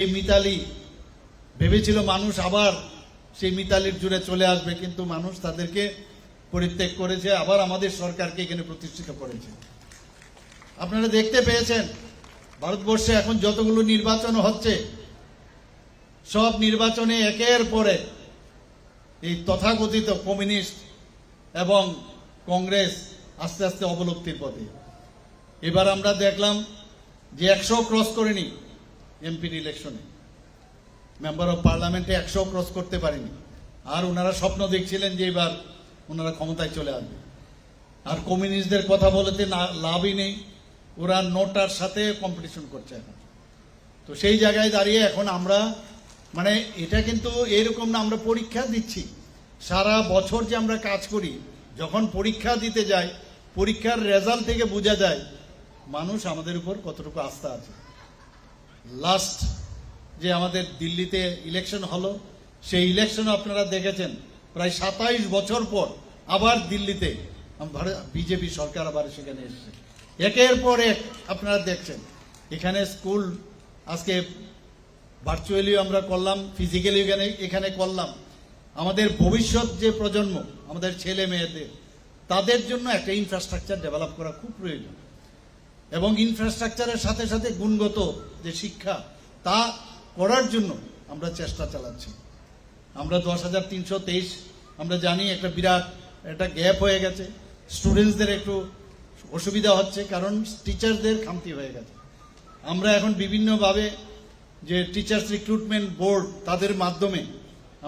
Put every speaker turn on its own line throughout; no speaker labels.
এই মিতালি ভেবেছিল মানুষ আবার সেই মিতালির জুড়ে চলে আসবে, কিন্তু মানুষ তাদেরকে পরিত্যাগ করেছে, আবার আমাদের সরকারকে এখানে প্রতিষ্ঠিত করেছে। আপনারা দেখতে পেয়েছেন ভারতবর্ষে এখন যতগুলো নির্বাচন হচ্ছে, সব নির্বাচনে একের পরে এই তথাকথিত কমিউনিস্ট এবং কংগ্রেস আস্তে আস্তে অবলুপ্তির পথে। এবার আমরা দেখলাম যে 100 ক্রস করেনি এমপির ইলেকশনে, মেম্বার অফ পার্লামেন্টে 100 ক্রস করতে পারেনি। আর ওনারা স্বপ্ন দেখছিলেন যে এবার ওনারা ক্ষমতায় চলে আসবে। আর কমিউনিস্টদের কথা বলতে লাভই নেই, ওরা নোটার সাথে কম্পিটিশন করছে এখন। তো সেই জায়গায় দাঁড়িয়ে এখন আমরা মানে এটা কিন্তু এরকম না, আমরা পরীক্ষা দিচ্ছি সারা বছর যে আমরা কাজ করি, যখন পরীক্ষা দিতে যাই পরীক্ষার রেজাল্ট থেকে বোঝা যায় মানুষ আমাদের উপর কতটুকু আস্থা আছে। লাস্ট যে আমাদের দিল্লিতে ইলেকশন হলো, সেই ইলেকশনে আপনারা দেখেছেন প্রায় 27 বছর পর আবার দিল্লিতে বিজেপি সরকার আবার সেখানে এসেছে। একের পর এক আপনারা দেখছেন এখানে স্কুল আজকে ভার্চুয়ালি আমরা করলাম, ফিজিক্যালি এখানে করলাম। আমাদের ভবিষ্যৎ যে প্রজন্ম, আমাদের ছেলে মেয়েদের, তাদের জন্য একটা ইনফ্রাস্ট্রাকচার ডেভেলপ করা খুব প্রয়োজন, এবং ইনফ্রাস্ট্রাকচারের সাথে সাথে গুণগত যে শিক্ষা তা করার জন্য আমরা চেষ্টা চালাচ্ছি। আমরা 10,323 আমরা জানি একটা বিরাট একটা গ্যাপ হয়ে গেছে, স্টুডেন্টসদের একটু অসুবিধা হচ্ছে কারণ টিচারদের খামতি হয়ে গেছে। আমরা এখন বিভিন্নভাবে যে টিচার্স রিক্রুটমেন্ট বোর্ড তাদের মাধ্যমে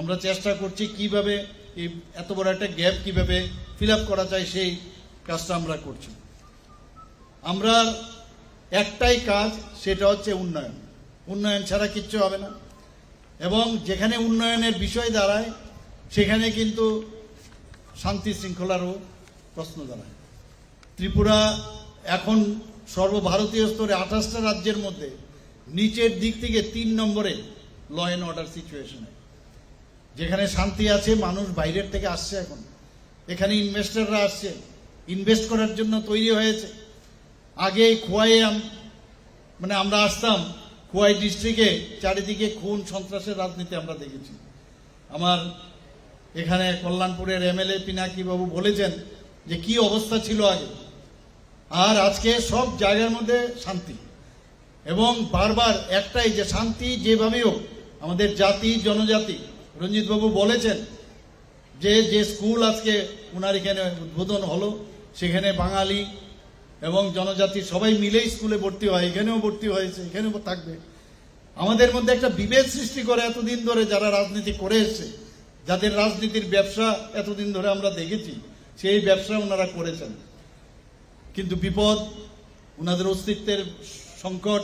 আমরা চেষ্টা করছি কিভাবে এই এত বড় একটা গ্যাপ কিভাবে ফিল আপ করা যায়, সেই কাজটা আমরা করছি। আমরা একটাই কাজ, সেটা হচ্ছে উন্নয়ন। উন্নয়ন ছাড়া কিচ্ছু হবে না, এবং যেখানে উন্নয়নের বিষয় দাঁড়ায় সেখানে কিন্তু শান্তি শৃঙ্খলারও প্রশ্ন দাঁড়ায়। ত্রিপুরা এখন সর্বভারতীয় স্তরে 28টা রাজ্যের মধ্যে নিচের দিক থেকে 3 নম্বরে ল অ্যান্ড অর্ডার সিচুয়েশনে। যেখানে শান্তি আছে, মানুষ বাইরের থেকে আসছে, এখন এখানে ইনভেস্টররা আসছে, ইনভেস্ট করার জন্য তৈরি হয়েছে। আগে খোয়াইয়ে মানে আমরা আসতাম, খোয়াই ডিস্ট্রিক্টে চারিদিকে খুন সন্ত্রাসের রাজনীতি আমরা দেখেছি। আমার এখানে কল্যাণপুরের এমএলএ পিনাকি বাবু বলেছেন যে কি অবস্থা ছিল আগে, আর আজকে সব জায়গার মধ্যে শান্তি। এবং বারবার একটাই যে শান্তি যেভাবে হোক আমাদের জাতি জনজাতি, রঞ্জিত বাবু বলেছেন যে স্কুল আজকে ওনার এখানে উদ্বোধন হলো, সেখানে বাঙালি এবং জনজাতি সবাই মিলেই স্কুলে ভর্তি হয়, এখানেও ভর্তি হয়েছে, এখানেও থাকবে। আমাদের মধ্যে একটা বিভেদ সৃষ্টি করে এতদিন ধরে যারা রাজনীতি করে এসছে, যাদের রাজনীতির ব্যবসা এতদিন ধরে আমরা দেখেছি, সেই ব্যবসা ওনারা করেছেন। কিন্তু বিপদ, ওনাদের অস্তিত্বের সংকট,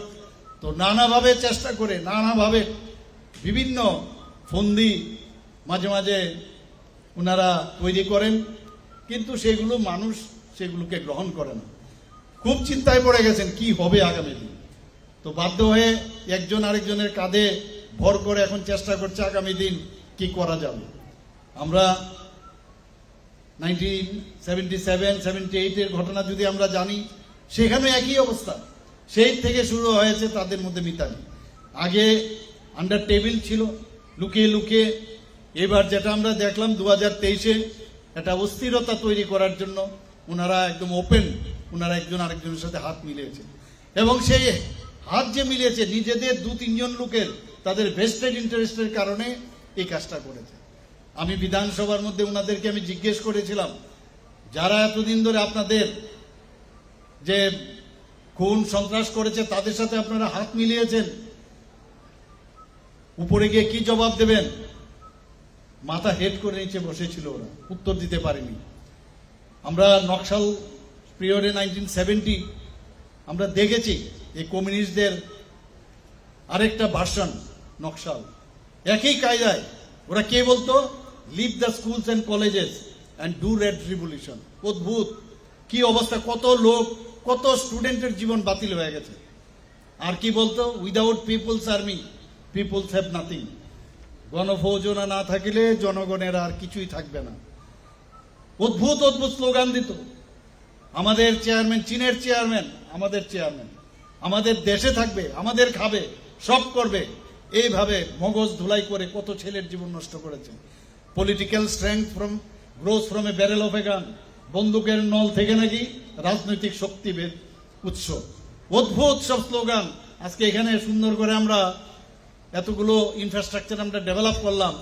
তো নানাভাবে চেষ্টা করে নানাভাবে বিভিন্ন ফন্দি মাঝে মাঝে ওনারা তৈরি করেন, কিন্তু সেগুলো মানুষ সেগুলোকে গ্রহণ করে না। খুব চিন্তায় পড়ে গেছেন কি হবে আগামী দিন। তো বাধ্য হয়ে একজন আরেকজনের কাঁধে ভর করে এখন চেষ্টা করছে আগামী দিন কি করা যাবে। আমরা 1977-78 ঘটনা যদি আমরা জানি, সেখানে একই অবস্থা, সেই থেকে শুরু হয়েছে তাদের মধ্যে মিতালি। আগে আন্ডার টেবিল ছিল, লুকিয়ে লুকিয়ে। এবার যেটা আমরা দেখলাম 2023-এ একটা অস্থিরতা তৈরি করার জন্য ওনারা একদম ওপেন, ওনারা একজন আরেকজনের সাথে হাত মিলিয়েছে, এবং সেই হাত যে মিলিয়েছে নিজেদের 2-3 জন লোকের তাদের ভেস্টেড ইন্টারেস্টের কারণে এই কাজটা করেছে। আমি বিধানসভার মধ্যে ওনাদেরকে আমি জিজ্ঞেস করেছিলাম, যারা এতদিন ধরে আপনাদের যে খুন সন্ত্রাস করেছে তাদের সাথে আপনারা হাত মিলিয়েছেন, উপরে গিয়ে কি জবাব দেবেন? মাথা হেড করে নিচে বসেছিল, ওরা উত্তর দিতে পারেনি। আমরা নকশাল পিরিয়ডে 1970 আমরা দেখেছি এই কমিউনিস্টদের আরেকটা ভার্সন নকশাল, একই কায়দায় ওরা কে বলতো, leave the schools and colleges and do red revolution. অদ্ভুত কি অবস্থা, কত লোক কত স্টুডেন্টের জীবন বাতিল হয়ে গেছে। আর কি বলতো, without people's army peoples have nothing. গণফৌজনা না থাকলে জনগণের আর কিছুই থাকবে না। অদ্ভুত অদ্ভুত স্লোগান দিত। আমাদের চেয়ারম্যান, চীনের চেয়ারম্যান আমাদের চেয়ারম্যান, আমাদের দেশে থাকবে, আমাদের খাবে, সব করবে, এইভাবে মগজ ধুলাই করে কত ছেলের জীবন নষ্ট করেছে। Political strength grows from a barrel of a gun, বন্দুকের নল থেকে নাকি রাজনৈতিক শক্তি উৎস। অদ্ভুত সব স্লোগান। আজকে এখানে সুন্দর করে আমরা এতগুলো ইনফ্রাস্ট্রাকচার আমরা ডেভেলপ করলাম,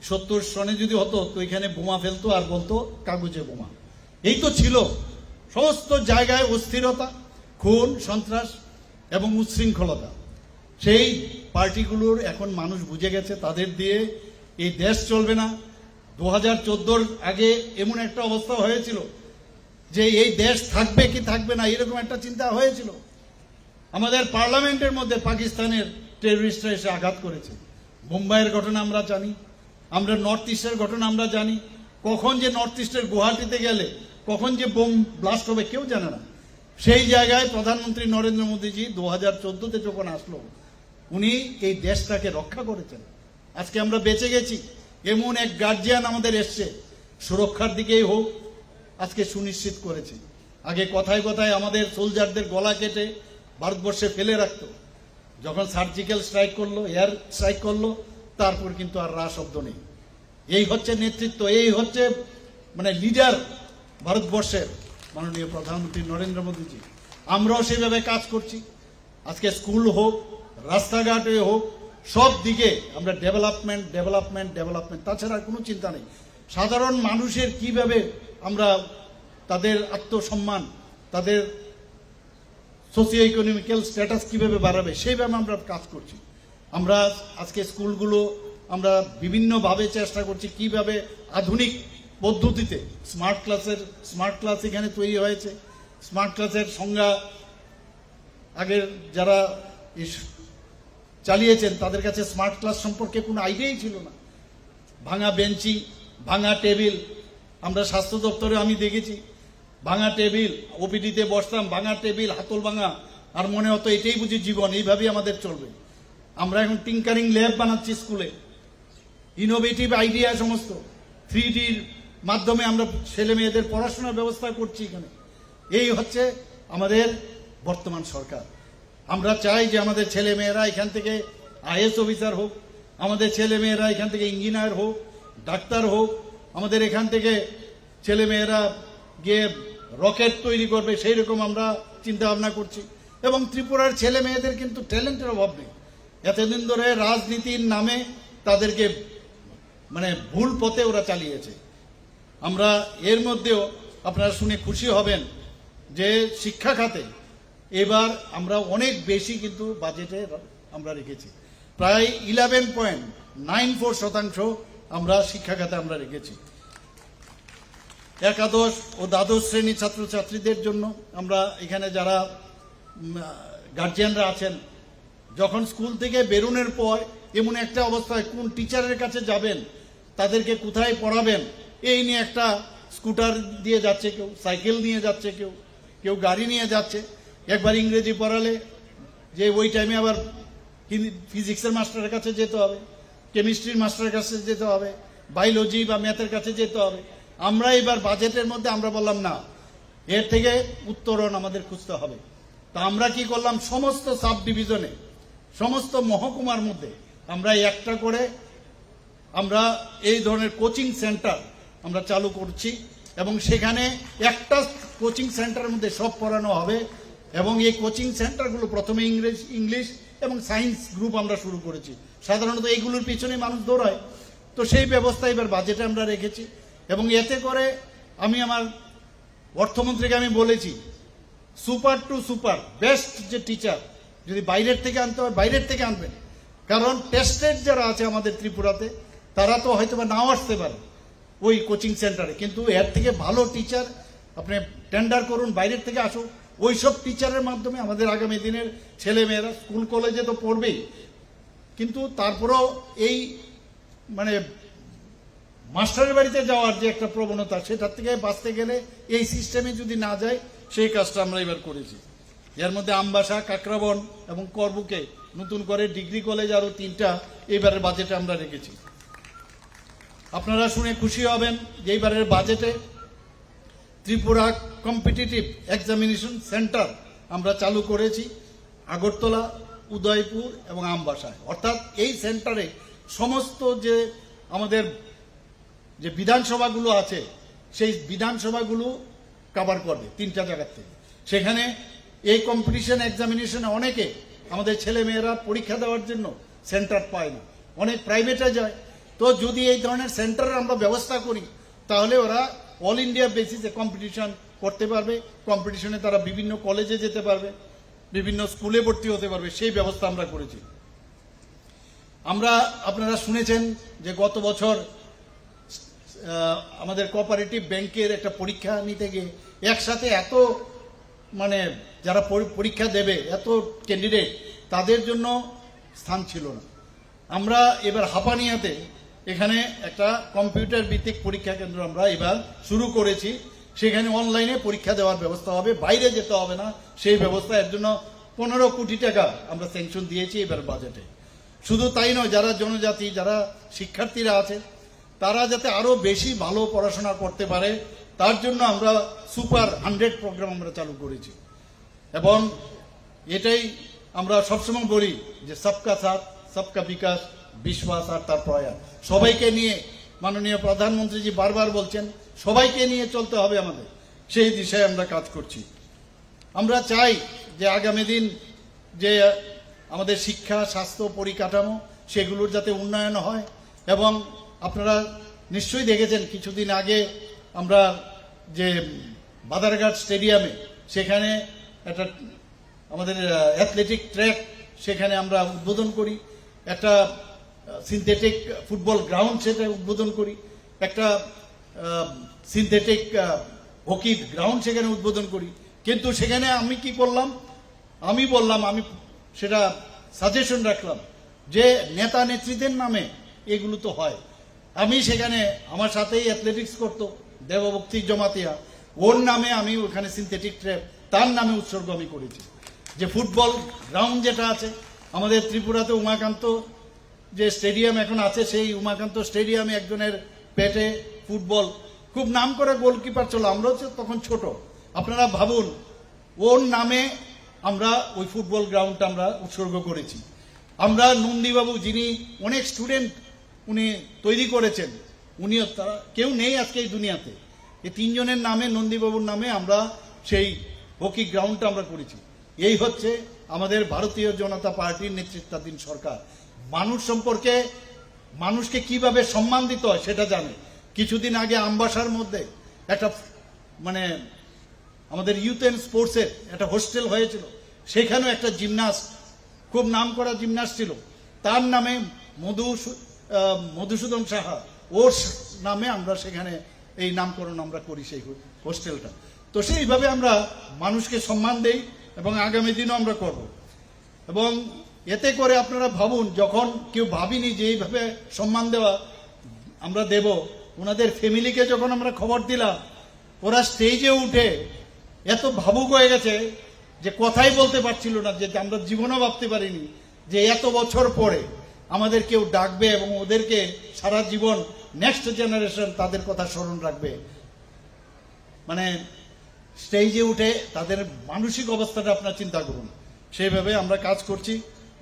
70 সনে যদি হতো তো এখানে বোমা ফেলতো আর বলতো কাগজে বোমা। এই তো ছিল। সমস্ত জায়গায় অস্থিরতা, খুন, সন্ত্রাস এবং উচ্ছৃঙ্খলতা। সেই পার্টিগুলোর এখন মানুষ বুঝে গেছে তাদের দিয়ে এই দেশ চলবে না। 2014 আগে এমন একটা অবস্থা হয়েছিল যে এই দেশ থাকবে কি থাকবে না এরকম একটা চিন্তা হয়েছিল। আমাদের পার্লামেন্টের মধ্যে পাকিস্তানের টেররিস্টরা এসে আঘাত করেছে। মুম্বাইয়ের ঘটনা আমরা জানি, আমরা নর্থ ইস্টের ঘটনা আমরা জানি। কখন যে নর্থ ইস্টের গুয়াহাটিতে গেলে কখন যে বোম ব্লাস্ট হবে কেউ জানে না। সেই জায়গায় প্রধানমন্ত্রী নরেন্দ্র মোদীজি 2014-তে যখন আসলো, উনি এই দেশটাকে রক্ষা করেছেন। আজকে আমরা বেঁচে গেছি। এমন এক গার্জিয়ান আমাদের এসছে, সুরক্ষার দিকেই হোক আজকে সুনিশ্চিত করেছে। আগে কথায় কথায় আমাদের সোলজারদের গলা কেটে ভারতবর্ষে ফেলে রাখতো। যখন সার্জিক্যাল স্ট্রাইক করলো, এয়ার স্ট্রাইক করলো, তারপর কিন্তু আর রা শব্দ নেই। এই হচ্ছে নেতৃত্ব, এই হচ্ছে মানে লিডার ভারতবর্ষের মাননীয় প্রধানমন্ত্রী নরেন্দ্র মোদীজি। আমরাও সেভাবে কাজ করছি। আজকে স্কুল হোক, রাস্তাঘাটে হোক, সব দিকে আমরা ডেভেলপমেন্ট ডেভেলপমেন্ট ডেভেলপমেন্ট, তাছাড়া কোনো চিন্তা নেই। সাধারণ মানুষের কিভাবে আমরা তাদের আত্মসম্মান, তাদের সোশিও ইকোনমিক্যাল স্ট্যাটাস কিভাবে বাড়াবে সেইভাবে আমরা কাজ করছি। আমরা আজকে স্কুলগুলো আমরা বিভিন্নভাবে চেষ্টা করছি কিভাবে আধুনিক পদ্ধতিতে স্মার্ট ক্লাস এখানে তৈরি হয়েছে। স্মার্ট ক্লাসের সংজ্ঞা আগের যারা চালিয়েছেন তাদের কাছে স্মার্ট ক্লাস সম্পর্কে কোনো আইডিয়াই ছিল না। ভাঙা বেঞ্চি, ভাঙা টেবিল, আমরা স্বাস্থ্য দপ্তরে আমি দেখেছি ভাঙা টেবিল, ওপিডিতে বসতাম ভাঙা টেবিল, হাতল ভাঙা, আর মনে হতো এটাই বুঝি জীবন, এইভাবেই আমাদের চলবে। আমরা এখন টিঙ্কারিং ল্যাব বানাচ্ছি স্কুলে, ইনোভেটিভ আইডিয়া সমস্ত 3Dর মাধ্যমে আমরা ছেলে মেয়েদের পড়াশোনার ব্যবস্থা করছি এখানে। এই হচ্ছে আমাদের বর্তমান সরকার। আমরা চাই যে আমাদের ছেলে মেয়েরা এখান থেকে আইএস অফিসার হোক, আমাদের ছেলে মেয়েরা এখান থেকে ইঞ্জিনিয়ার হোক, ডাক্তার হোক, আমাদের এখান থেকে ছেলে মেয়েরা গিয়ে রকেট তৈরি করবে, সেই রকম আমরা চিন্তা ভাবনা করছি। এবং ত্রিপুরার ছেলে মেয়েদের কিন্তু ট্যালেন্টের অভাব নেই। এতদিন ধরে রাজনীতির নামে তাদেরকে মানে ভুল পথে ওরা চালিয়েছে। আমরা এর মধ্যেও আপনারা শুনে খুশি হবেন যে শিক্ষা খাতে এবার আমরা অনেক বেশি কিন্তু বাজেটে আমরা রেখেছি। প্রায় 11.94% আমরা শিক্ষা খাতে আমরা রেখেছি। একাদশ ও দ্বাদশ শ্রেণী ছাত্রছাত্রীদের জন্য আমরা এখানে যারা গার্জিয়ানরা আছেন, যখন স্কুল থেকে বেরোনোর পর এমন একটা অবস্থায় কোন টিচারের কাছে যাবেন, তাদেরকে কোথায় পড়াবেন, এই নিয়ে একটা স্কুটার দিয়ে যাচ্ছে, কেউ সাইকেল নিয়ে যাচ্ছে, কেউ গাড়ি নিয়ে যাচ্ছে। একবার ইংরেজি পড়ালে যে ওই টাইমে আবার ফিজিক্সের মাস্টারের কাছে যেতে হবে, কেমিস্ট্রির মাস্টারের কাছে যেতে হবে, বায়োলজি বা ম্যাথের কাছে যেতে হবে। আমরা এবার বাজেটের মধ্যে আমরা বললাম না, এর থেকে উত্তরণ আমাদের খুঁজতে হবে। তা আমরা কি করলাম, সমস্ত সাব ডিভিশনে, সমস্ত মহকুমার মধ্যে আমরা একটা করে আমরা এই ধরনের কোচিং সেন্টার আমরা চালু করছি। এবং সেখানে একটা কোচিং সেন্টারের মধ্যে সব পড়ানো হবে। এবং এই কোচিং সেন্টারগুলো প্রথমে ইংলিশ এবং সায়েন্স গ্রুপ আমরা শুরু করেছি। সাধারণত এইগুলোর পিছনে মানুষ দৌড়ায়, তো সেই ব্যবস্থা এবার বাজেটে আমরা রেখেছি। এবং এতে করে আমি আমার অর্থমন্ত্রীকে আমি বলেছি, সুপার টু সুপার বেস্ট যে টিচার যদি বাইরের থেকে আনতে হয় বাইরের থেকে আনবেন। কারণ টেস্টেড যারা আছে আমাদের ত্রিপুরাতে তারা তো হয়তো বা নাও আসতে পারে ওই কোচিং সেন্টারে, কিন্তু এর থেকে ভালো টিচার আপনি টেন্ডার করুন, বাইরের থেকে আসুক। ওই সব টিচারের মাধ্যমে আমাদের আগামী দিনের ছেলে মেয়েরা স্কুল কলেজে তো পড়বেই, কিন্তু তারপরেও এই মানে মাস্টারের বাড়িতে যাওয়ার যে একটা প্রবণতা, সেটার থেকে বাঁচতে গেলে এই সিস্টেমে যদি না যায়, সেই কাজটা আমরা এবার করেছি। এর মধ্যে আমবাসা, কাকরাবন এবং করবুকে নতুন করে ডিগ্রি কলেজ আরো 3টা এইবারের বাজেটে আমরা রেখেছি। আপনারা শুনে খুশি হবেন যে এইবারের বাজেটে ত্রিপুরা কম্পিটিটিভ এক্সামিনেশন সেন্টার আমরা চালু করেছি। আগরতলা উদয়পুর এবং আমবাসায়, অর্থাৎ এই সেন্টারে সমস্ত যে আমাদের যে বিধানসভাগুলো আছে সেই বিধানসভাগুলো কভার করবে 3টা জায়গার থেকে। সেখানে এই কম্পিটিশন এক্সামিনেশনে অনেকে আমাদের ছেলে মেয়েরা পরীক্ষা দেওয়ার জন্য সেন্টার পায় না, অনেক প্রাইভেটে যায়। তো যদি এই ধরনের সেন্টারের আমরা ব্যবস্থা করি তাহলে ওরা অল ইন্ডিয়া বেসিসে কম্পিটিশন করতে পারবে, কম্পিটিশনে তারা বিভিন্ন কলেজে যেতে পারবে, বিভিন্ন স্কুলে ভর্তি হতে পারবে, সেই ব্যবস্থা আমরা করেছি। আমরা আপনারা শুনেছেন যে গত বছর আমাদের কোঅপারেটিভ ব্যাংকের একটা পরীক্ষা নিতে গিয়ে একসাথে এত যারা পরীক্ষা দেবে এত ক্যান্ডিডেট, তাদের জন্য স্থান ছিল না। আমরা এবার হাপানিয়াতে এখানে একটা কম্পিউটার ভিত্তিক পরীক্ষা কেন্দ্র আমরা এবার শুরু করেছি। সেখানে অনলাইনে পরীক্ষা দেওয়ার ব্যবস্থা হবে, বাইরে যেতে হবে না সেই ব্যবস্থা। এর জন্য 15 কোটি টাকা আমরা স্যাংশন দিয়েছি এবার বাজেটে। শুধু তাই নয়, যারা জনজাতি যারা শিক্ষার্থীরা আছে তারা যাতে আরো বেশি ভালো পড়াশোনা করতে পারে তার জন্য আমরা সুপার 100 প্রোগ্রাম আমরা চালু করেছি। এবং এটাই আমরা সবসময় বলি যে সবকা সাথ সবকা বিকাশ, বিশ্বাস আর তার প্রয়াস। সবাইকে নিয়ে, মাননীয় প্রধানমন্ত্রীজি বারবার বলছেন সবাইকে নিয়ে চলতে হবে আমাদের, সেই দিশায় আমরা কাজ করছি। আমরা চাই যে আগামী দিন যে আমাদের শিক্ষা, স্বাস্থ্য, পরিকাঠামো সেগুলোর যাতে উন্নয়ন হয়। এবং আপনারা নিশ্চয়ই দেখেছেন কিছুদিন আগে আমরা যে বাদারঘাট স্টেডিয়ামে সেখানে একটা আমাদের অ্যাথলেটিক ট্র্যাক সেখানে আমরা উদ্বোধন করি, একটা সিনথেটিক ফুটবল গ্রাউন্ড সেটা উদ্বোধন করি, একটা সিনথেটিক হকি গ্রাউন্ড সেখানে উদ্বোধন করি। কিন্তু সেখানে আমি কি করলাম, আমি সেটা সাজেশন রাখলাম যে নেতা নেত্রীদের নামে এগুলো তো হয়। আমি সেখানে আমার সাথেই অ্যাথলেটিক্স করতো দেবভক্তি জমাতিয়া, ওর নামে আমি ওখানে সিনথেটিক ট্র্যাক তার নামে উৎসর্গ আমি করেছি। যে ফুটবল গ্রাউন্ড যেটা আছে আমাদের ত্রিপুরাতে, উমাকান্ত যে স্টেডিয়াম এখন আছে, সেই উমাকান্ত স্টেডিয়ামে একজনের পেটে ফুটবল খুব নাম করা গোলকিপার ছিল, আমরা তখন ছোট। আপনারা ভাবুন, ওর নামে আমরা ওই ফুটবল গ্রাউন্ডটা আমরা উৎসর্গ করেছি। আমরা নন্দীবাবু যিনি অনেক স্টুডেন্ট উনি তৈরি করেছেন, উনিও তারা কেউ নেই আজকে এই দুনিয়াতে, এই 3 জনের নামে, নন্দীবাবুর নামে আমরা সেই হকি গ্রাউন্ডটা আমরা করেছি। এই হচ্ছে আমাদের ভারতীয় জনতা পার্টির নেতৃত্বাধীন সরকার। মানুষ সম্পর্কে, মানুষকে কিভাবে সম্মান দিতে হয় সেটা জানে। কিছুদিন আগে আমবাসার মধ্যে একটা আমাদের ইউথ অ্যান্ড স্পোর্টসের একটা হোস্টেল হয়েছিল, সেখানেও একটা জিমনাস্ট, খুব নাম করা জিমনাস্ট ছিল, তার নামে মধুসূদন সাহা, ওর নামে আমরা সেখানে এই নামকরণ আমরা করি সেই হোস্টেলটা। তো সেইভাবে আমরা মানুষকে সম্মান দেই এবং আগামী দিনও আমরা করব। এবং এতে করে আপনারা ভাবুন, যখন কেউ ভাবিনি যে এইভাবে সম্মান দেওয়া আমরা দেব, ওনাদের ফ্যামিলিকে যখন আমরা খবর দিলাম, ওরা স্টেজে উঠে এত ভাবুক হয়ে গেছে যে কথাই বলতে পারছিল না, যে আমরা জীবনেও ভাবতে পারিনি যে এত বছর পরে আমাদের কেউ ডাকবে এবং ওদেরকে সারা জীবন নেক্সট জেনারেশন তাদের কথা স্মরণ রাখবে। স্টেজে উঠে তাদের মানসিক অবস্থাটা আপনারা চিন্তা করুন। সেইভাবে আমরা কাজ করছি।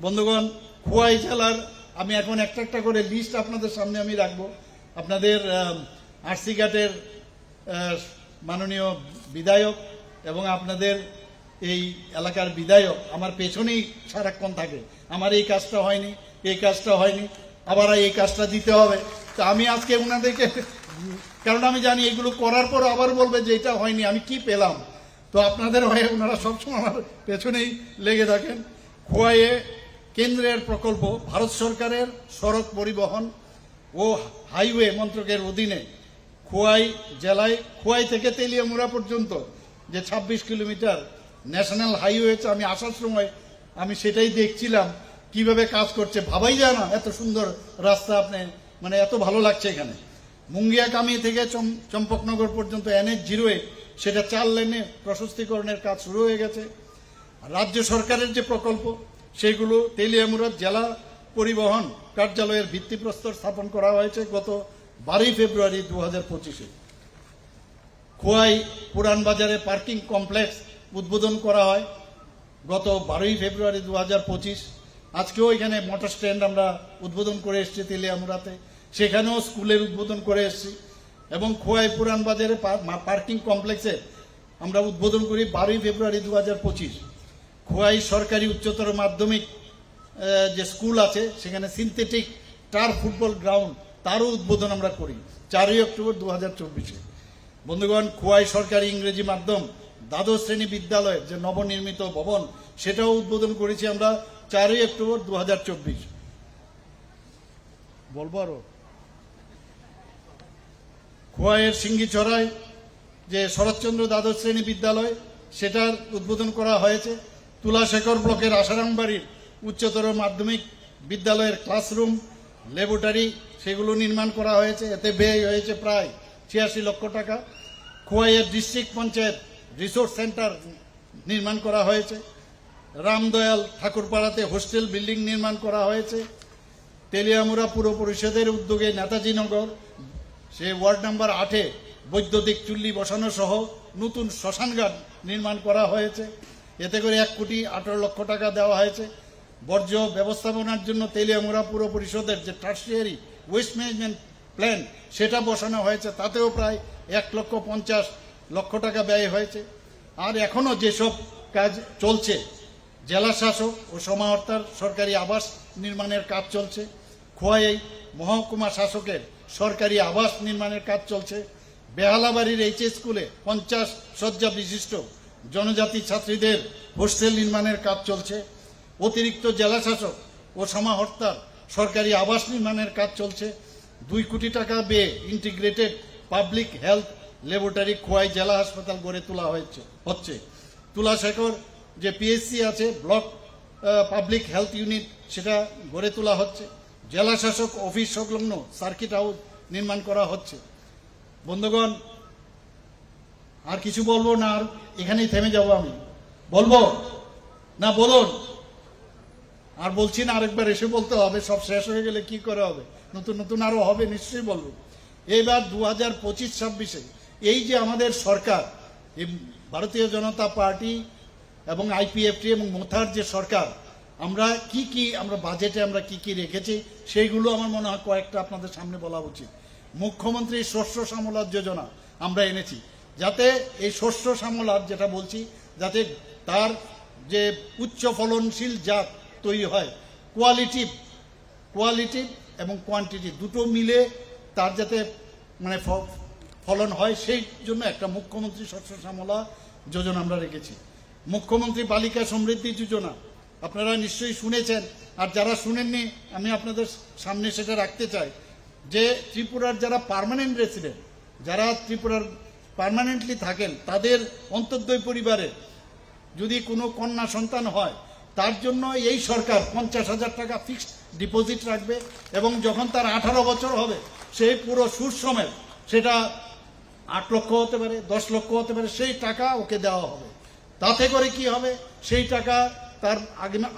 বন্ধুগণ, খোয়াই জেলার আমি এখন একটা একটা করে লিস্ট আপনাদের সামনে আমি রাখবো। আপনাদের আরসি ঘাটের মাননীয় বিধায়ক এবং আপনাদের এই এলাকার বিধায়ক আমার পেছনেই সারাক্ষণ থাকে, আমার এই কাজটা হয়নি, এই কাজটা হয়নি, আবার এই কাজটা দিতে হবে। তো আমি আজকে ওনাদেরকে, কারণ আমি জানি এগুলো করার পর আবার বলবে যে এটা হয়নি, আমি কি পেলাম। তো আপনাদের হয়ে ওনারা সবসময় আমার পেছনেই লেগে থাকেন। খোয়াইয়ে কেন্দ্রের প্রকল্প, ভারত সরকারের সড়ক পরিবহন ও হাইওয়ে মন্ত্রকের অধীনে খোয়াই জেলায়, খোয়াই থেকে তেলিয়ামুড়া পর্যন্ত যে 26 কিলোমিটার ন্যাশনাল হাইওয়ে, আমি আসার সময় আমি সেটাই দেখছিলাম কিভাবে কাজ করছে। ভাবাই যায় না এত সুন্দর রাস্তা, আপনি এত ভালো লাগছে এখানে। মুঙ্গিয়াকামি থেকে চম্পকনগর পর্যন্ত NH-08 সেটা 4 লেনে প্রশস্তীকরণের কাজ শুরু হয়ে গেছে। রাজ্য সরকারের যে প্রকল্প সেগুলো, তেলিয়ামুড়া জেলা পরিবহন কার্যালয়ের ভিত্তিপ্রস্তর স্থাপন করা হয়েছে গত 12 ফেব্রুয়ারি 2025-এ। খোয়াই পুরান বাজারে পার্কিং কমপ্লেক্স উদ্বোধন করা হয় গত 12 ফেব্রুয়ারি 2025। আজকেও এখানে মোটর স্ট্যান্ড আমরা উদ্বোধন করে এসেছি তেলিয়ামুড়াতে, সেখানেও স্কুলের উদ্বোধন করে এসেছি, এবং খোয়াই পুরান বাজারে পার্কিং কমপ্লেক্সে আমরা উদ্বোধন করি 12 ফেব্রুয়ারি 2025। খোয়াই সরকারি উচ্চতর মাধ্যমিক যে স্কুল আছে সেখানে সিনথেটিক টার ফুটবল গ্রাউন্ড, তারও উদ্বোধন আমরা করি 4 অক্টোবর 2024। বন্ধুগণ, খোয়াই সরকারি ইংরেজি মাধ্যম দ্বাদশ শ্রেণী বিদ্যালয়ের যে নবনির্মিত ভবন, সেটাও উদ্বোধন করেছি আমরা 4 অক্টোবর 2024। বলবো আরো, খোয়াইয়ের সিঙ্গিছড়ায় যে শরৎচন্দ্র দ্বাদশ শ্রেণী বিদ্যালয়, সেটার উদ্বোধন করা হয়েছে। তুলাশেখর ব্লকের আশারামবাড়ির উচ্চতর মাধ্যমিক বিদ্যালয়ের ক্লাসরুম, ল্যাবরেটরি, সেগুলো নির্মাণ করা হয়েছে। এতে ব্যয় হয়েছে প্রায় 86 লক্ষ টাকা। খোয়াইয়ের ডিস্ট্রিক্ট পঞ্চায়েত রিসোর্স সেন্টার নির্মাণ করা হয়েছে। রামদয়াল ঠাকুরপাড়াতে হোস্টেল বিল্ডিং নির্মাণ করা হয়েছে। তেলিয়ামুড়া পুর পরিষদের উদ্যোগে নেতাজি নগর সে ওয়ার্ড নাম্বার 8-এ বৈদ্যুতিক চুল্লি বসানো সহ নতুন শ্মশানঘাট নির্মাণ করা হয়েছে। এতে করে 1,18,00,000 টাকা দেওয়া হয়েছে। বর্জ্য ব্যবস্থাপনার জন্য তেলিয়ামুড়া পুর পরিষদের যে টার্সিয়ারি ওয়েস্ট ম্যানেজমেন্ট প্ল্যান, সেটা বসানো হয়েছে, তাতেও প্রায় 1,50,00,000 টাকা ব্যয় হয়েছে। আর এখনো যেসব কাজ চলছে, জেলা শাসক ও সমাহর্তার সরকারি আবাস নির্মাণের কাজ চলছে। খোয়াই মহকুমা শাসকের সরকারি আবাস নির্মাণের কাজ চলছে। বেহালাবাড়ির এইচএস স্কুলে 50 শয্যা বিশিষ্ট জনজাতি ছাত্রীদের হোস্টেল নির্মাণের কাজ চলছে। অতিরিক্ত জেলা শাসক ও সমাহর্তার সরকারি আবাস নির্মাণের কাজ চলছে। 2 কোটি টাকা ব্যয়ে integrated public health laboratory Khowai জেলা হাসপাতাল গড়ে তোলা হচ্ছে। তুলাশেখর যে পিএসসি আছে, ব্লক পাবলিক হেলথ ইউনিট, সেটা গড়ে তোলা হচ্ছে। জেলা শাসক অফিস সংলগ্ন সার্কিট হাউস নির্মাণ করা হচ্ছে। বন্ধুগণ, আর কিছু বলবো না, আর এখানেই থেমে যাব। আমি বলবো না, বলুন। আর বলছি না, আরেকবার এসে বলতে হবে, সব শেষ হয়ে গেলে কি করে হবে, নতুন নতুন আরো হবে, নিশ্চয়ই বলবো। এবার 2025-26-এ এই যে আমাদের সরকার, এই ভারতীয় জনতা পার্টি এবং আইপিএফটি এবং মোথার যে সরকার, আমরা বাজেটে আমরা কি রেখেছি, সেইগুলো আমার মনে হয় কয়েকটা আপনাদের সামনে বলা উচিত। মুখ্যমন্ত্রী শস্য শ্যামলার যোজনা আমরা এনেছি, যাতে এই শস্য শ্যামলার যেটা বলছি, যাতে তার যে উচ্চ ফলনশীল জাত তৈরি হয়, কোয়ালিটি এবং কোয়ান্টিটি দুটো মিলে তার যাতে মানে ফলন হয়, সেই জন্য একটা মুখ্যমন্ত্রী শস্য শ্যামলা যোজনা আমরা রেখেছি। মুখ্যমন্ত্রী বালিকা সমৃদ্ধি যোজনা আপনারা নিশ্চয়ই শুনেছেন, আর যারা শুনেননি আমি আপনাদের সামনে সেটা রাখতে চাই, যে ত্রিপুরার যারা পার্মানেন্ট রেসিডেন্ট, যারা ত্রিপুরার পার্মানেন্টলি থাকেন, তাদের অন্তর্দয় পরিবারে যদি কোনো কন্যা সন্তান হয়, তার জন্য এই সরকার 50,000 টাকা ফিক্সড ডিপোজিট রাখবে, এবং যখন তার 18 বছর হবে, সেই পুরো সুদ সমেত, সেটা 8 লক্ষ হতে পারে, 10 লক্ষ হতে পারে, সেই টাকা ওকে দেওয়া হবে। তাতে করে কি হবে, সেই টাকা তার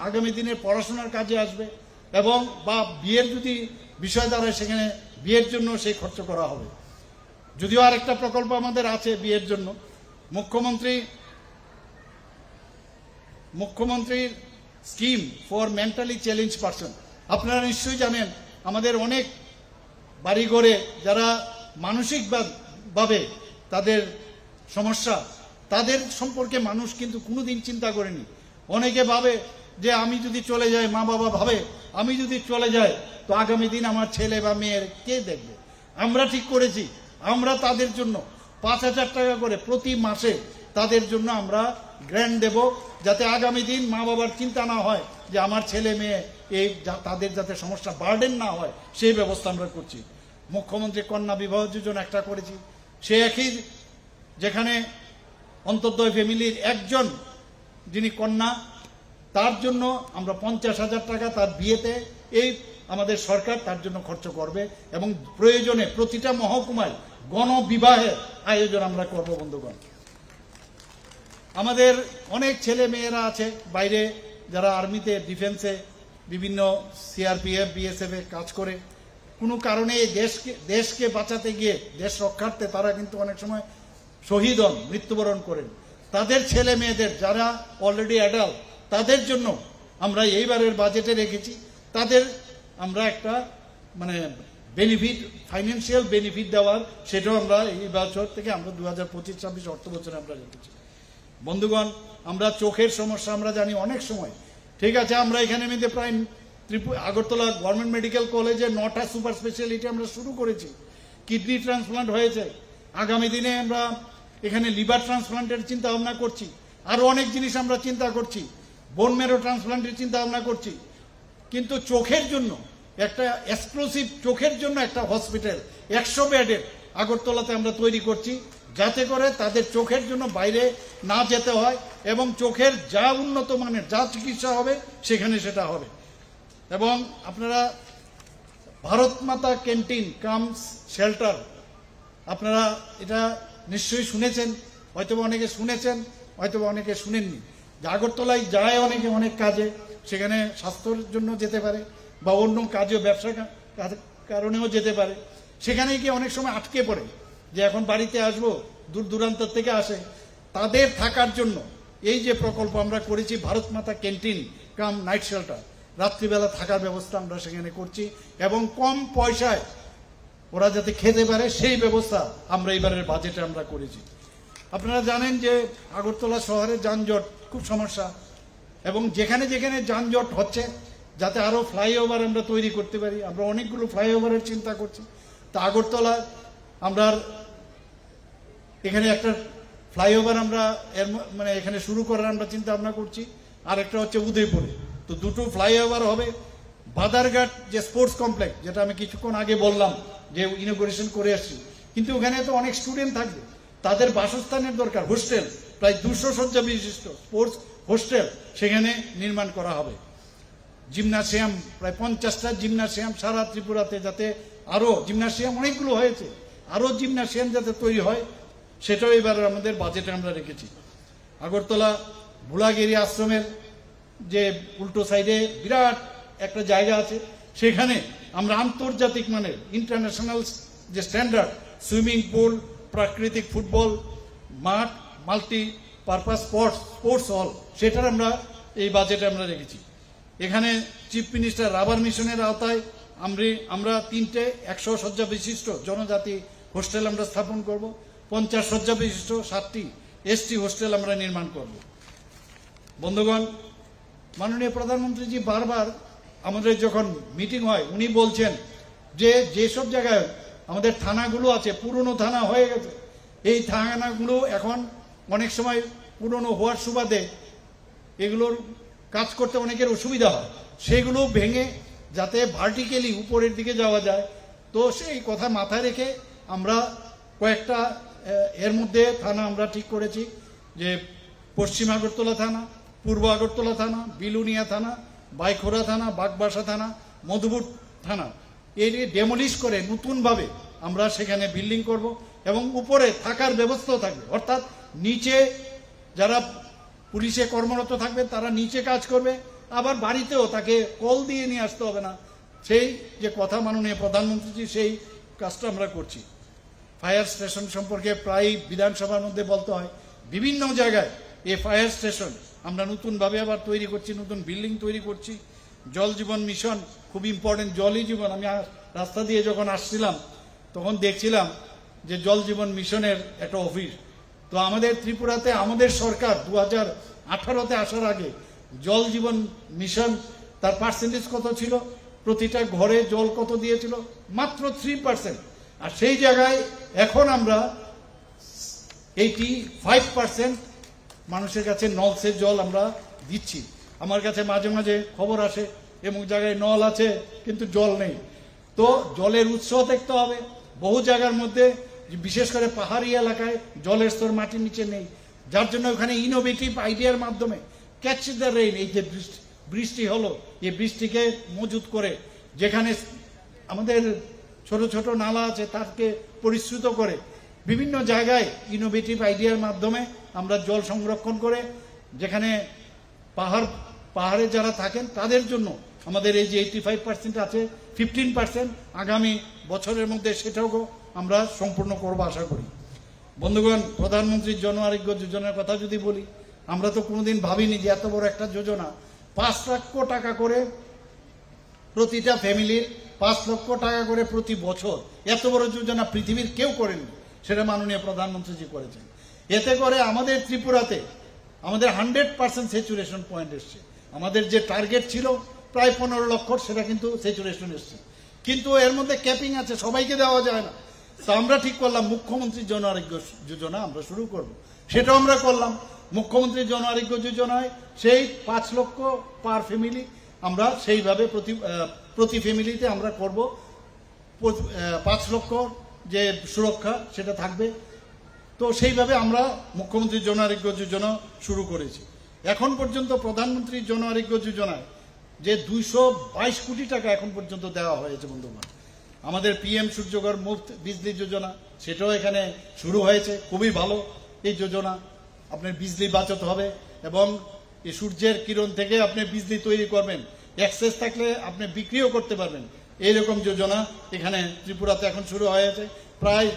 আগামী দিনের পড়াশোনার কাজে আসবে, এবং বা বিয়ের যদি বিষয় দাঁড়ায়, সেখানে বিয়ের জন্য সেই খরচ করা হবে। যদিও আরেকটা প্রকল্প আমাদের আছে বিয়ের জন্য, মুখ্যমন্ত্রীর scheme for mentally challenge person. আপনারা নিশ্চয়ই জানেন, আমাদের অনেক বাড়িঘরে যারা মানসিকভাবে তাদের সমস্যা, তাদের সম্পর্কে মানুষ কিন্তু কোনোদিন চিন্তা করেনি। অনেকে ভাবে যে আমি যদি চলে যাই, মা বাবা ভাবে আমি যদি চলে যাই, তো আগামী দিন আমার ছেলে বা মেয়ের কে দেখবে। আমরা ঠিক করেছি, আমরা তাদের জন্য 5,000 টাকা করে প্রতি মাসে তাদের জন্য আমরা গ্র্যান্ট দেব, যাতে আগামী দিন মা বাবার চিন্তা না হয় যে আমার ছেলে মেয়ে তাদের যাতে সমস্যা বার্ডেন না হয়, সেই ব্যবস্থা আমরা করছি। মুখ্যমন্ত্রী কন্যা বিবাহ যোজনা একটা করেছি, সে একই, যেখানে অন্তর্দয় ফ্যামিলির একজন যিনি কন্যা, তার জন্য আমরা 50,000 টাকা তার বিয়েতে এই আমাদের সরকার তার জন্য খরচ করবে, এবং প্রয়োজনে প্রতিটা মহকুমায় গণবিবাহের আয়োজন আমরা করব। বন্ধুগণ, আমাদের অনেক ছেলে মেয়েরা আছে বাইরে, যারা আর্মিতে, ডিফেন্সে, বিভিন্ন সিআরপিএফ, বিএসএফ এ কাজ করে, কোনো কারণে দেশকে বাঁচাতে গিয়ে, দেশ রক্ষার্থে তারা কিন্তু অনেক সময় শহীদ হন, মৃত্যুবরণ করেন। তাদের ছেলে মেয়েদের যারা অলরেডি অ্যাডাল্ট, তাদের জন্য আমরা এইবারের বাজেটে রেখেছি, তাদের আমরা একটা মানে বেনিফিট, ফাইন্যান্সিয়াল বেনিফিট দেওয়ার, সেটাও আমরা এই বছর থেকে আমরা 2025-26 অর্থ বছরে আমরা রেখেছি। বন্ধুগণ, আমরা চোখের সমস্যা আমরা জানি অনেক সময়, ঠিক আছে, আমরা এখানে মধ্যে প্রায় আগরতলা গভর্নমেন্ট মেডিকেল কলেজে 9টা সুপার স্পেশালিটি আমরা শুরু করেছি। কিডনি ট্রান্সপ্লান্ট হয়েছে, আগামী দিনে আমরা এখানে লিভার ট্রান্সপ্লান্টের চিন্তা ভাবনা করছি, আরো অনেক জিনিস আমরা চিন্তা করছি, বোন ম্যারো ট্রান্সপ্লান্টের চিন্তা ভাবনা করছি। কিন্তু চোখের জন্য একটা এক্সক্লুসিভ, চোখের জন্য একটা হসপিটাল 100 বেডের আগরতলাতে আমরা তৈরি করছি, যাতে করে তাদের চোখের জন্য বাইরে না যেতে হয় এবং চোখের যা উন্নত মানের যা চিকিৎসা হবে সেখানে সেটা হবে। এবং আপনারা ভারত মাতা ক্যান্টিন কামস শেল্টার, আপনারা এটা নিশ্চয়ই শুনেছেন, হয়তো অনেকে শুনেছেন, হয়তো অনেকে শুনেননি। আগরতলায় যায় অনেকে অনেক কাজে, সেখানে স্বাস্থ্যের জন্য যেতে পারে বা অন্য কাজেও ব্যবসা কারণেও যেতে পারে, সেখানে গিয়ে অনেক সময় আটকে পড়ে যে এখন বাড়িতে আসবো, দূর দূরান্ত থেকে আসে, তাদের থাকার জন্য এই যে প্রকল্প আমরা করেছি ভারত মাতা ক্যান্টিন কাম নাইট শেল্টার, রাত্রিবেলা থাকার ব্যবস্থা আমরা সেখানে করছি এবং কম পয়সায় ওরা যাতে খেতে পারে সেই ব্যবস্থা আমরা এবারের বাজেটে আমরা করেছি। আপনারা জানেন যে আগরতলা শহরে যানজট খুব সমস্যা, এবং যেখানে যেখানে যানজট হচ্ছে যাতে আরো ফ্লাইওভার আমরা তৈরি করতে পারি, আমরা অনেকগুলো ফ্লাইওভারের চিন্তা করছি। তা আগরতলা আমরা এখানে একটা ফ্লাইওভার আমরা মানে এখানে শুরু করার আমরা চিন্তা ভাবনা করছি, আর একটা হচ্ছে উদয়পুরে, তো দুটো ফ্লাইওভার হবে। বাদারঘাট যে স্পোর্টস কমপ্লেক্স, যেটা আমি কিছুক্ষণ আগে বললাম যে ইনোগ্রেশন করে আসছি, কিন্তু ওখানে তো অনেক স্টুডেন্ট থাকবে, তাদের বাসস্থানের দরকার, হোস্টেল প্রায় 200 শয্যা বিশিষ্ট স্পোর্টস হোস্টেল সেখানে নির্মাণ করা হবে। জিমনাসিয়াম প্রায় 50টা জিমনাসিয়াম সারা ত্রিপুরাতে, যাতে আরো জিমনাসিয়াম অনেকগুলো হয়েছে, আরো জিমনাসিয়াম যাতে তৈরি হয় সেটাও এবার আমাদের বাজেটে আমরা রেখেছি। আগরতলা ভুলাগিরি আশ্রমের যে উল্টো সাইডে বিরাট একটা জায়গা আছে, সেখানে আমরা আন্তর্জাতিক মানের ইন্টারন্যাশনাল যে স্ট্যান্ডার্ড সুইমিং পুল, প্রাকৃতিক ফুটবল মাঠ, মাল্টি পারপাস স্পোর্টস হল, সেটার আমরা এই বাজেটে আমরা রেখেছি। এখানে চিফ মিনিস্টার রাবার মিশনের আওতায় আমরা 3টে 100 শয্যা বিশিষ্ট জনজাতি হোস্টেল আমরা স্থাপন করব, 50 শয্যা বিশিষ্ট 7টি এসটি হোস্টেল আমরা নির্মাণ করব। বন্ধুগণ, মাননীয় প্রধানমন্ত্রীজি বারবার আমাদের যখন মিটিং হয় উনি বলছেন যে যেসব জায়গায় আমাদের থানাগুলো আছে পুরনো থানা হয়ে গেছে, এই থানাগুলো এখন অনেক সময় পুরনো হওয়ার সুবাদে এগুলোর কাজ করতে অনেকের অসুবিধা হয়, সেগুলো ভেঙে যাতে ভার্টিক্যালি উপরের দিকে যাওয়া যায়, তো সেই কথা মাথায় রেখে আমরা কয়েকটা এর মধ্যে থানা আমরা ঠিক করেছি, যে পশ্চিম আগরতলা থানা, পূর্ব আগরতলা থানা, বিলুনিয়া থানা, বাইখোরা থানা, বাগবাসা থানা, মধুপুর থানা, এর ডেমোলিশ করে নতুনভাবে আমরা সেখানে বিল্ডিং করব এবং উপরে থাকার ব্যবস্থাও থাকবে, অর্থাৎ নিচে যারা পুলিশে কর্মরত থাকবে তারা নিচে কাজ করবে, আবার বাড়িতেও তাকে কল দিয়ে নিয়ে আসতে হবে না, সেই যে কথা মাননীয় প্রধানমন্ত্রী সেই কাজটা আমরা করছি। ফায়ার স্টেশন সম্পর্কে প্রায় বিধানসভার মধ্যে বলতে হয়, বিভিন্ন জায়গায় এই ফায়ার স্টেশন আমরা নতুনভাবে আবার তৈরি করছি, নতুন বিল্ডিং তৈরি করছি। জল জীবন মিশন খুব ইম্পর্টেন্ট, জলই জীবন। আমি রাস্তা দিয়ে যখন আসছিলাম তখন দেখছিলাম যে জল জীবন মিশনের একটা অফিস, তো আমাদের ত্রিপুরাতে আমাদের সরকার 2018তে আসার আগে জল জীবন মিশন তার পার্সেন্টেজ কত ছিল, প্রতিটা ঘরে জল কত দিয়েছিল, মাত্র 3%, আর সেই জায়গায় এখন আমরা 85% মানুষের কাছে নলসের জল আমরা দিচ্ছি। আমার কাছে মাঝে মাঝে খবর আসে এমন জায়গায় নল আছে কিন্তু জল নেই, তো জলের উৎস দেখতে হবে। বহু জায়গার মধ্যে বিশেষ করে পাহাড়ি এলাকায় জলের স্তর মাটির নিচে নেই, যার জন্য ওখানে ইনোভেটিভ আইডিয়ার মাধ্যমে ক্যাচ দ্য রেইন, এই যে বৃষ্টি হলো এই বৃষ্টিকে মজুত করে যেখানে আমাদের ছোট ছোট নালা আছে তাকে পরিশ্রুত করে বিভিন্ন জায়গায় ইনোভেটিভ আইডিয়ার মাধ্যমে আমরা জল সংরক্ষণ করে, যেখানে পাহাড়ে যারা থাকেন তাদের জন্য আমাদের এই যে 85% আছে, 15% আগামী বছরের মধ্যে সেটাও আমরা সম্পূর্ণ করবো আশা করি। বন্ধুগণ, প্রধানমন্ত্রীর জন আরোগ্য যোজনার কথা যদি বলি, আমরা তো কোনোদিন ভাবিনি যে এত বড় একটা যোজনা 5 লক্ষ টাকা করে প্রতিটা ফ্যামিলির, 5 লক্ষ টাকা করে প্রতি বছর। এত বড় যোজনা পৃথিবীর কেউ করেনি, সেটা মাননীয় প্রধানমন্ত্রীজি করেছেন। এতে করে আমাদের ত্রিপুরাতে আমাদের 100% স্যাচুরেশন পয়েন্ট এসছে। আমাদের যে টার্গেট ছিল প্রায় 15 লক্ষ, সেটা কিন্তু স্যাচুরেশন এসছে। কিন্তু এর মধ্যে ক্যাপিং আছে, সবাইকে দেওয়া যায় না। তো আমরা ঠিক করলাম মুখ্যমন্ত্রী জন আরোগ্য যোজনা আমরা শুরু করব। সেটাও আমরা করলাম। মুখ্যমন্ত্রী জন আরোগ্য যোজনায় সেই 5 লক্ষ পার ফ্যামিলি আমরা সেইভাবে প্রতি ফ্যামিলিতে আমরা করব 5 লক্ষ যে সুরক্ষা সেটা থাকবে। তো সেইভাবে আমরা মুখ্যমন্ত্রী জন আরোগ্য যোজনা শুরু করেছি। এখন পর্যন্ত প্রধানমন্ত্রী জন আরোগ্য যোজনায় যে 222 কোটি টাকা এখন পর্যন্ত দেওয়া হয়েছে বন্ধুগণ। আমাদের PM সূর্যঘর মুফত বিজলি যোজনা, সেটাও এখানে শুরু হয়েছে। খুবই ভালো এই যোজনা। আপনার বিজলি বাঁচত হবে এবং এই সূর্যের কিরণ থেকে আপনি বিজলি তৈরি করবেন, অ্যাক্সেস থাকলে আপনি বিক্রিও করতে পারবেন। এইরকম যোজনা এখানে ত্রিপুরাতে এখন শুরু হয়েছে। প্রায়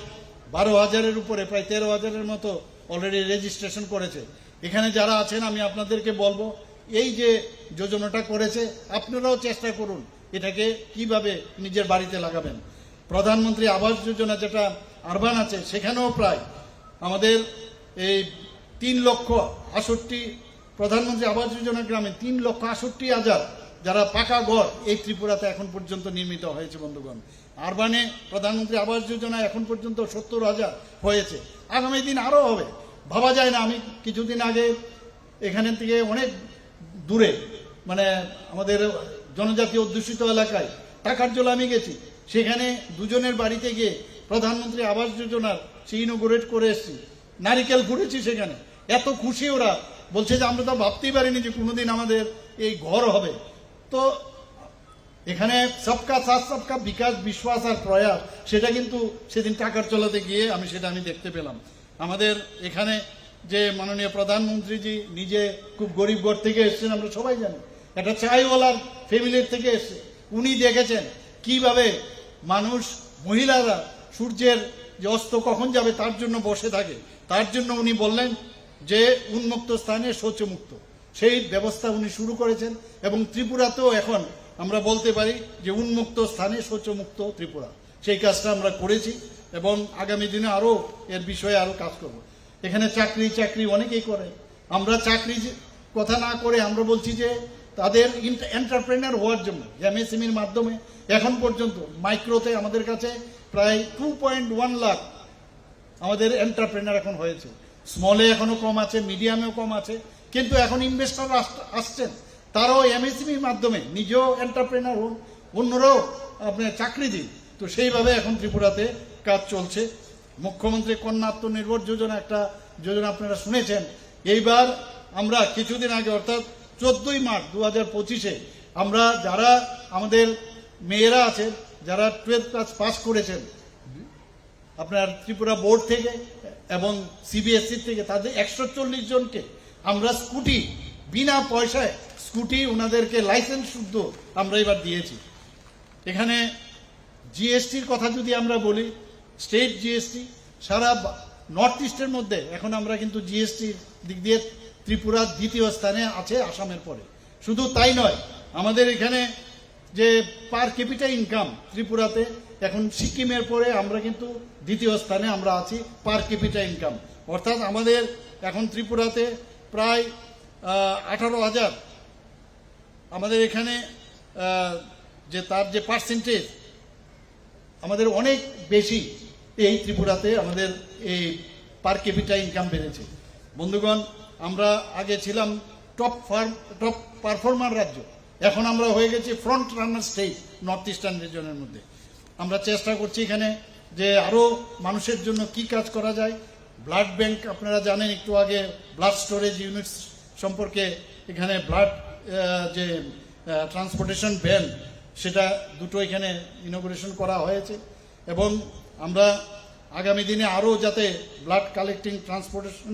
12,000-এর উপরে, প্রায় 13,000-এর মতো অলরেডি রেজিস্ট্রেশন করেছে। এখানে যারা আছেন আমি আপনাদেরকে বলবো, এই যে যোজনাটা করেছে আপনারাও চেষ্টা করুন এটাকে কিভাবে নিজের বাড়িতে লাগাবেন। প্রধানমন্ত্রী আবাস যোজনা যেটা আরবান আছে, সেখানেও প্রায় আমাদের এই 3,68,000 প্রধানমন্ত্রী আবাস যোজনা গ্রামে 3,68,000 যারা পাকা ঘর এই ত্রিপুরাতে এখন পর্যন্ত নির্মিত হয়েছে বন্ধুগণ। আরবানে প্রধানমন্ত্রী আবাস যোজনা এখন পর্যন্ত 70,000 হয়েছে। আগামী দিন আরও হবে, ভাবা যায় না। আমি কিছুদিন আগে এখান থেকে অনেক দূরে, মানে আমাদের জনজাতি অধ্যুষিত এলাকায় টাকার জল আমি গেছি। সেখানে দুজনের বাড়িতে গিয়ে প্রধানমন্ত্রী আবাস যোজনার সে ইনোগ্রেট করে এসেছি। নারিকেল ঘুরেছি সেখানে, এত খুশি ওরা, বলছে যে আমরা তো ভাবতেই পারিনি যে কোনোদিন আমাদের এই ঘর হবে। তো এখানে সবকা সাথ সবকা বিকাশ, বিশ্বাস আর প্রয়াস, সেটা কিন্তু সেদিন টাকার চলাতে গিয়ে আমি দেখতে পেলাম। আমাদের এখানে যে মাননীয় প্রধানমন্ত্রীজি নিজে খুব গরিব ঘর থেকে এসেছেন, আমরা সবাই জানি, একটা চাইওয়ালার ফ্যামিলির থেকে এসছে। উনি দেখেছেন কিভাবে মানুষ, মহিলারা সূর্যের যে অস্ত কখন যাবে তার জন্য বসে থাকে। তার জন্য উনি বললেন যে উন্মুক্ত স্থানে শৌচমুক্ত, সেই ব্যবস্থা উনি শুরু করেছেন। এবং ত্রিপুরাতেও এখন আমরা বলতে পারি যে উন্মুক্ত স্থানে শৌচমুক্ত ত্রিপুরা, সেই কাজটা আমরা করেছি এবং আগামী দিনে আরও এর বিষয়ে আরও কাজ করব। এখানে চাকরি অনেকেই করে। আমরা চাকরি কথা না করে আমরা বলছি যে তাদের এন্টারপ্রেনার হওয়ার জন্য MSMEর মাধ্যমে এখন পর্যন্ত মাইক্রোতে আমাদের কাছে প্রায় 2.1 লাখ আমাদের এন্টারপ্রেনার এখন হয়েছে। স্মলে এখনো কম আছে, মিডিয়ামেও কম আছে, কিন্তু এখন ইনভেস্টর আসছেন, তারাও MSMEর মাধ্যমে নিজেও এন্টারপ্রেনার হন, অন্যরাও আপনার চাকরি দিন। তো সেইভাবে এখন ত্রিপুরাতে কাজ চলছে। মুখ্যমন্ত্রী কন্যা আত্মনির্ভর যোজনা, একটা যোজনা আপনারা শুনেছেন। এইবার আমরা কিছুদিন আগে অর্থাৎ 14ই মার্চ 2025-এ আমরা যারা আমাদের মেয়েরা আছেন, যারা 12th ক্লাস পাস করেছেন আপনার ত্রিপুরা বোর্ড থেকে এবং CBSE থেকে, তাদের 140 জনকে আমরা স্কুটি, বিনা পয়সায় স্কুটি ওনাদেরকে লাইসেন্স শুদ্ধ আমরা এবার দিয়েছি। এখানে GSTর কথা যদি আমরা বলি, স্টেট GST সারা নর্থ ইস্টের মধ্যে এখন আমরা কিন্তু GSTর দিক দিয়ে ত্রিপুরা দ্বিতীয় স্থানে আছে আসামের পরে। শুধু তাই নয়, আমাদের এখানে যে পার ক্যাপিটা ইনকাম ত্রিপুরাতে এখন সিকিমের পরে আমরা কিন্তু দ্বিতীয় স্থানে আমরা আছি পার ক্যাপিটা ইনকাম। অর্থাৎ আমাদের এখন ত্রিপুরাতে প্রায় 18,000 আমাদের এখানে যে তার যে পার্সেন্টেজ আমাদের অনেক বেশি, এই ত্রিপুরাতে আমাদের এই পার ক্যাপিটা ইনকাম বেড়েছে। বন্ধুগণ, আমরা আগে ছিলাম টপ পারফর্মার রাজ্য, এখন আমরা হয়ে গেছি front runner state north eastern রিজনের মধ্যে। আমরা চেষ্টা করছি এখানে যে আরও মানুষের জন্য কি কাজ করা যায়। ব্লাড ব্যাংক আপনারা জানেন, একটু আগে ব্লাড স্টোরেজ ইউনিটস সম্পর্কে এখানে ব্লাড যে ট্রান্সপোর্টেশন ভ্যান, সেটা দুটো এখানে ইনোগ্রেশন করা হয়েছে এবং আমরা আগামী দিনে আরও যাতে ব্লাড কালেক্টিং ট্রান্সপোর্টেশন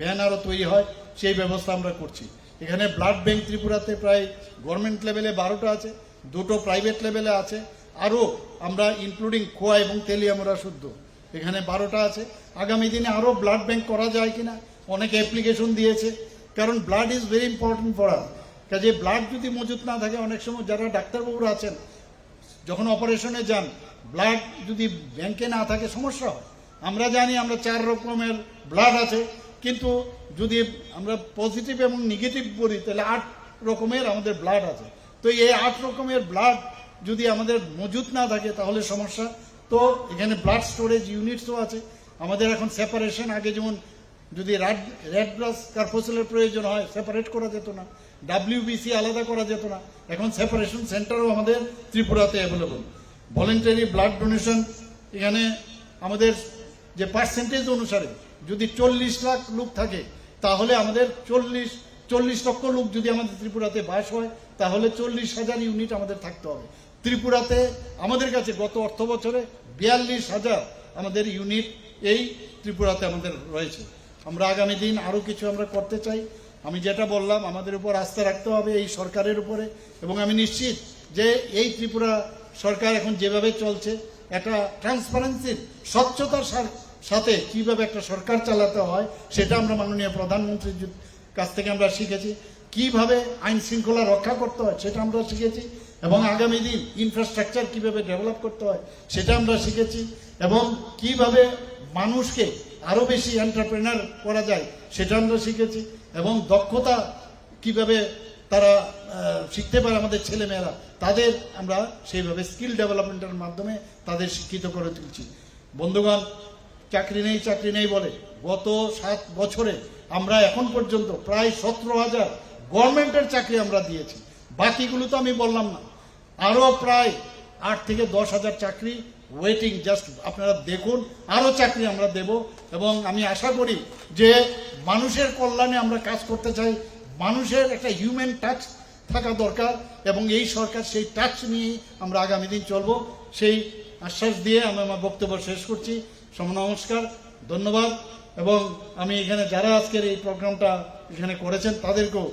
ভ্যান আরও তৈরি হয় সেই ব্যবস্থা আমরা করছি। এখানে ব্লাড ব্যাংক ত্রিপুরাতে প্রায় গভর্নমেন্ট লেভেলে 12টা আছে, দুটো প্রাইভেট লেভেলে আছে, আরও আমরা ইনক্লুডিং খোয়া এবং তেলিয়ামুড়া শুদ্ধ এখানে 12টা আছে। আগামী দিনে আরও ব্লাড ব্যাংক করা যায় কিনা, অনেকে অ্যাপ্লিকেশন দিয়েছে, কারণ blood is very important for us. কাজে ব্লাড যদি মজুত না থাকে, অনেক সময় যারা ডাক্তারবাবুরা আছেন যখন অপারেশনে যান, ব্লাড যদি ব্যাংকে না থাকে সমস্যা হয়। আমরা জানি আমরা 4 রকমের ব্লাড আছে, কিন্তু যদি আমরা পজিটিভ এবং নেগেটিভ বলি তাহলে 8 রকমের আমাদের ব্লাড আছে। তো এই 8 রকমের ব্লাড যদি আমাদের মজুত না থাকে তাহলে সমস্যা। তো এখানে ব্লাড স্টোরেজ ইউনিটসও আছে। আমাদের এখন সেপারেশন, আগে যেমন যদি রেড ব্লাড কার্পোসেলের প্রয়োজন হয় সেপারেট করা যেত না, WBC আলাদা করা যেত না, এখন সেপারেশন সেন্টারও আমাদের ত্রিপুরাতে অ্যাভেলেবল। ভলেন্টারি ব্লাড ডোনেশন, এখানে আমাদের যে পার্সেন্টেজ অনুসারে যদি 40 লাখ লোক থাকে তাহলে আমাদের 40 লক্ষ লোক যদি আমাদের ত্রিপুরাতে বাস হয় তাহলে 40,000 ইউনিট আমাদের থাকতে হবে। ত্রিপুরাতে আমাদের কাছে গত অর্থ বছরে 42,000 আমাদের ইউনিট এই ত্রিপুরাতে আমাদের রয়েছে। আমরা আগামী দিন আরও কিছু আমরা করতে চাই। আমি যেটা বললাম, আমাদের উপর আস্থা রাখতে হবে এই সরকারের উপরে, এবং আমি নিশ্চিত যে এই ত্রিপুরা সরকার এখন যেভাবে চলছে, একটা ট্রান্সপারেন্সির স্বচ্ছতার সাথে কিভাবে একটা সরকার চালাতে হয় সেটা আমরা মাননীয় প্রধানমন্ত্রীর কাছ থেকে আমরা শিখেছি। কিভাবে আইন শৃঙ্খলা রক্ষা করতে হয় সেটা আমরা শিখেছি, এবং আগামী দিন ইনফ্রাস্ট্রাকচার কিভাবে ডেভেলপ করতে হয় সেটা আমরা শিখেছি, এবং কিভাবে মানুষকে আরও বেশি এন্টারপ্রেনার করা যায় সেটা আমরা শিখেছি, এবং দক্ষতা কিভাবে তারা শিখতে পারে আমাদের ছেলেমেয়েরা, তাদের আমরা সেইভাবে স্কিল ডেভেলপমেন্টের মাধ্যমে তাদের শিক্ষিত করে তুলছি। বন্ধুগণ, চাকরি নেই বলে গত 7 বছরে আমরা এখন পর্যন্ত প্রায় 17,000 গভর্নমেন্টের চাকরি আমরা দিয়েছি। বাকিগুলো তো আমি বললাম না, আরও প্রায় 8 থেকে 10,000 চাকরি ওয়েটিং। জাস্ট আপনারা দেখুন, আরও চাকরি আমরা দেব, এবং আমি আশা করি যে মানুষের কল্যাণে আমরা কাজ করতে চাই। মানুষের একটা হিউম্যান টাচ থাকা দরকার, এবং এই সরকার সেই টাচ নিয়েই আমরা আগামী দিন চলব। সেই আশ্বাস দিয়ে আমি আমার বক্তব্য শেষ করছি। নমস্কার, ধন্যবাদ, এবং আমি এখানে যারা আজকের এই প্রোগ্রামটা এখানে করেছেন তাদেরকেও